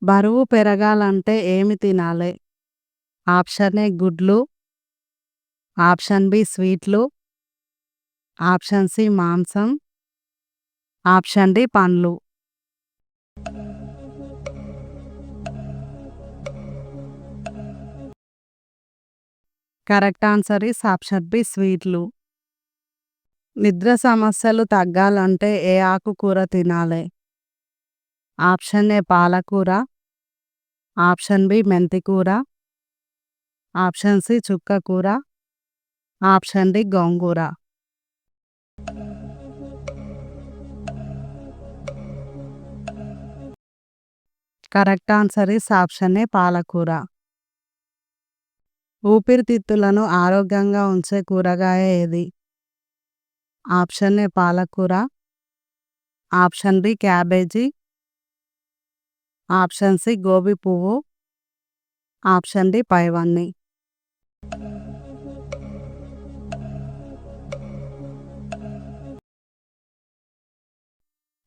బరువు పెరగాలంటే ఏమి తినాలి? ఆప్షన్ ఏ గుడ్లు, ఆప్షన్ బి స్వీట్లు, ఆప్షన్ సి మాంసం, ఆప్షన్ డి పండ్లు. Correct answer is option B స్వీట్లు. నిద్ర సమస్యలు తగ్గాలంటే ఏ ఆకుకూర తినాలి? ఆప్షన్ ఏ పాలకూర, ఆప్షన్ బి మెంతికూర, ఆప్షన్ సి చుక్కకూర, ఆప్షన్ డి గోంగూర. Correct answer is option A పాలకూర. ఊపిరితిత్తులను ఆరోగ్యంగా ఉంచే కూరగాయ ఏది? ఆప్షన్ ఏ పాలకూర, option B cabbage, option C గోబీ పువ్వు, ఆప్షన్ డి పైవన్నీ.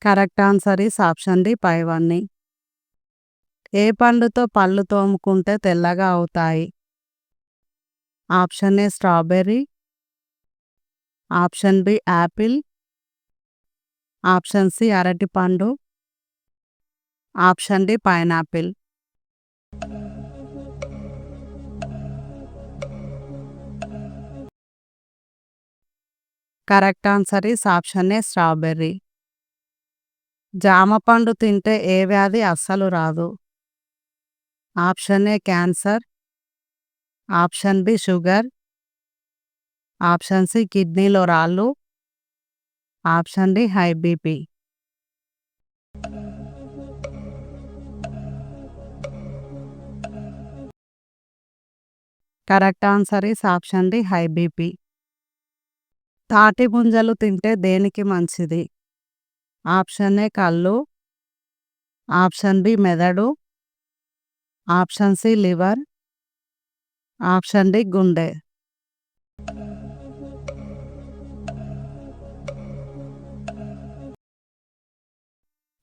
Correct answer is option D పైవన్నీ. ఏ పండుతో పళ్ళు తోముకుంటే తెల్లగా అవుతాయి? Option A strawberry, option B apple, option C అరటిపండు, option D pineapple. Correct answer is option A strawberry. జామ పండు తింటే ఏ వ్యాధి అస్సలు రాదు? Option A cancer, option B sugar, option C కిడ్నీలో రాళ్ళు, option D high BP. Correct answer is option D high BP. తాటి ముంజలు తింటే దేనికి మంచిది? ఆప్షన్ ఏ కళ్ళు, ఆప్షన్ బి మెదడు, option C liver, option D గుండె.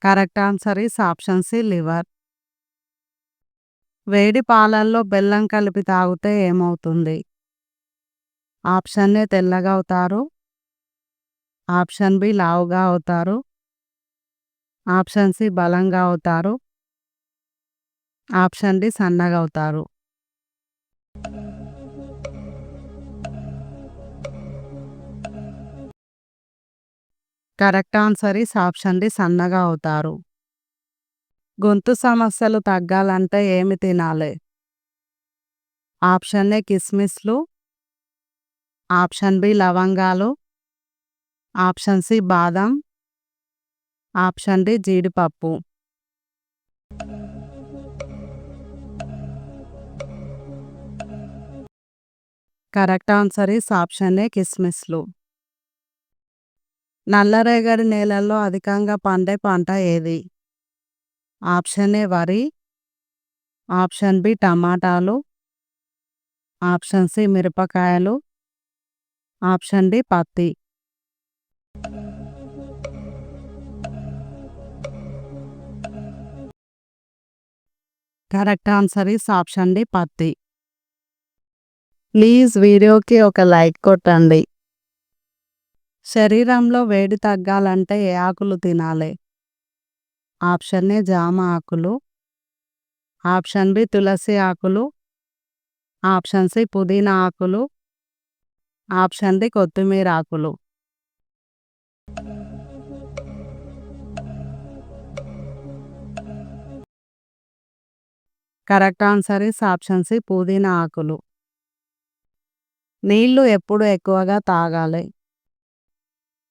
Correct answer is option C liver. వేడి పాలల్లో బెల్లం కలిపి తాగితే ఏమవుతుంది? ఆప్షన్ ఏ తెల్లగా అవుతారు, ఆప్షన్ బి లావుగా అవుతారు, ఆప్షన్ సి బలంగా అవుతారు, ఆప్షన్ డి సన్నగా అవుతారు. Correct answer is option D సన్నగా అవుతారు. గొంతు సమస్యలు తగ్గాలంటే ఏమి తినాలి? ఆప్షన్ ఏ కిస్మిస్లు, ఆప్షన్ బి లవంగాలు, ఆప్షన్ సి బాదం, ఆప్షన్ డి జీడిపప్పు. Correct answer is option A కిస్మిస్లు. నల్లరేగడి నేలల్లో అధికంగా పండే పంట ఏది? ఆప్షన్ ఏ వరి, ఆప్షన్ బి టమాటాలు, ఆప్షన్ సి మిరపకాయలు, ఆప్షన్ డి పత్తి. Correct answer is option D పత్తి. ప్లీజ్ వీడియోకి ఒక లైక్ కొట్టండి. శరీరంలో వేడి తగ్గాలంటే ఏ ఆకులు తినాలి? ఆప్షన్ ఏ జామ ఆకులు, ఆప్షన్ బి తులసి ఆకులు, ఆప్షన్ సి పుదీనా ఆకులు, ఆప్షన్ డి కొత్తిమీర ఆకులు. Correct answer is option C పుదీనా ఆకులు. నీళ్లు ఎప్పుడు ఎక్కువగా తాగాలి?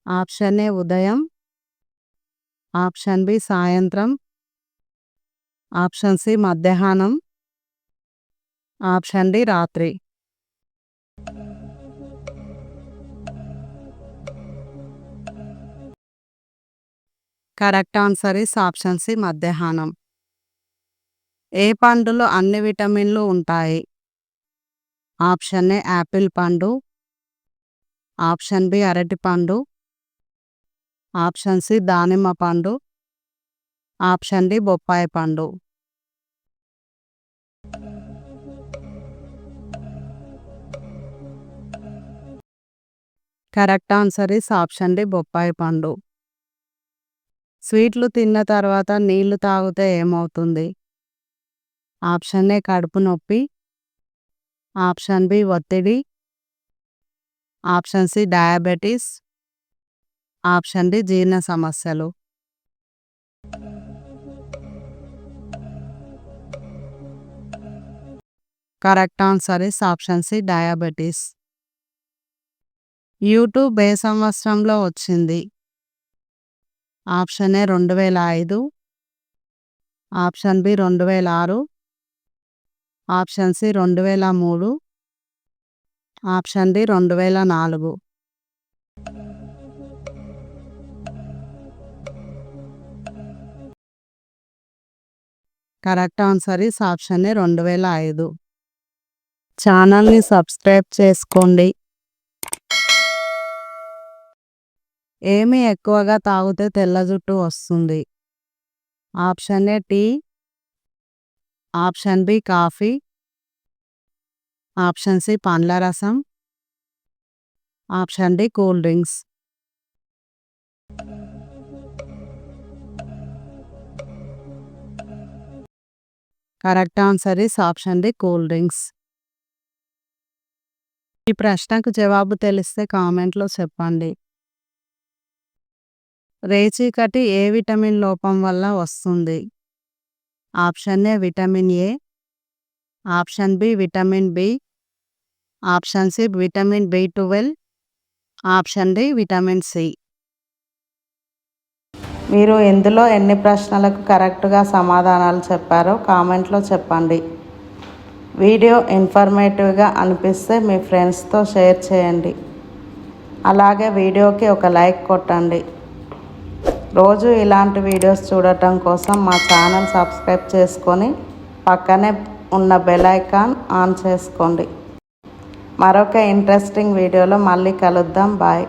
ఆప్షన్ ఏ ఉదయం, ఆప్షన్ బి సాయంత్రం, ఆప్షన్ సి మధ్యాహ్నం, ఆప్షన్ డి రాత్రి. Correct answer is option C మధ్యాహ్నం. ఏ పండులో అన్ని విటమిన్లు ఉంటాయి? ఆప్షన్ ఏ యాపిల్ పండు, ఆప్షన్ బి అరటిపండు, ఆప్షన్ సి దానిమ్మ పండు, ఆప్షన్ డి బొప్పాయి పండు. Correct answer is option D బొప్పాయి పండు. స్వీట్లు తిన్న తర్వాత నీళ్లు తాగితే ఏమవుతుంది? ఆప్షన్ ఏ కడుపు నొప్పి, ఆప్షన్ బి ఒత్తిడి, option C diabetes, option D జీర్ణ సమస్యలు. Correct answer is option C diabetes. YouTube ఏ సంవత్సరంలో వచ్చింది? Option A 2005, option B 2006, option C 2003, option D 2004. Correct answer is option A 2005. ఛానల్ని సబ్స్క్రైబ్ చేసుకోండి. ఏమి ఎక్కువగా తాగితే తెల్ల జుట్టు వస్తుంది? Option A tea, option B coffee, option C పండ్ల రసం, option D cool drinks. Correct answer is option D cool drinks. ఈ ప్రశ్నకు జవాబు తెలిస్తే కామెంట్లో చెప్పండి. రేచీకటి ఏ విటమిన్ లోపం వల్ల వస్తుంది? Option A vitamin A, option B vitamin B, option C vitamin B12, option D vitamin C. మీరు ఇందులో ఎన్ని ప్రశ్నలకు కరెక్ట్గా సమాధానాలు చెప్పారో కామెంట్లో చెప్పండి. వీడియో ఇన్ఫర్మేటివ్గా అనిపిస్తే మీ ఫ్రెండ్స్తో షేర్ చేయండి. అలాగే వీడియోకి ఒక లైక్ కొట్టండి. రోజు ఇలాంటి వీడియోస్ చూడటం కోసం మా ఛానల్ సబ్స్క్రైబ్ చేసుకొని పక్కనే ఉన్న బెల్ ఐకాన్ ఆన్ చేసుకోండి. మరొక ఇంట్రెస్టింగ్ వీడియోలో మళ్ళీ కలుద్దాం. బాయ్.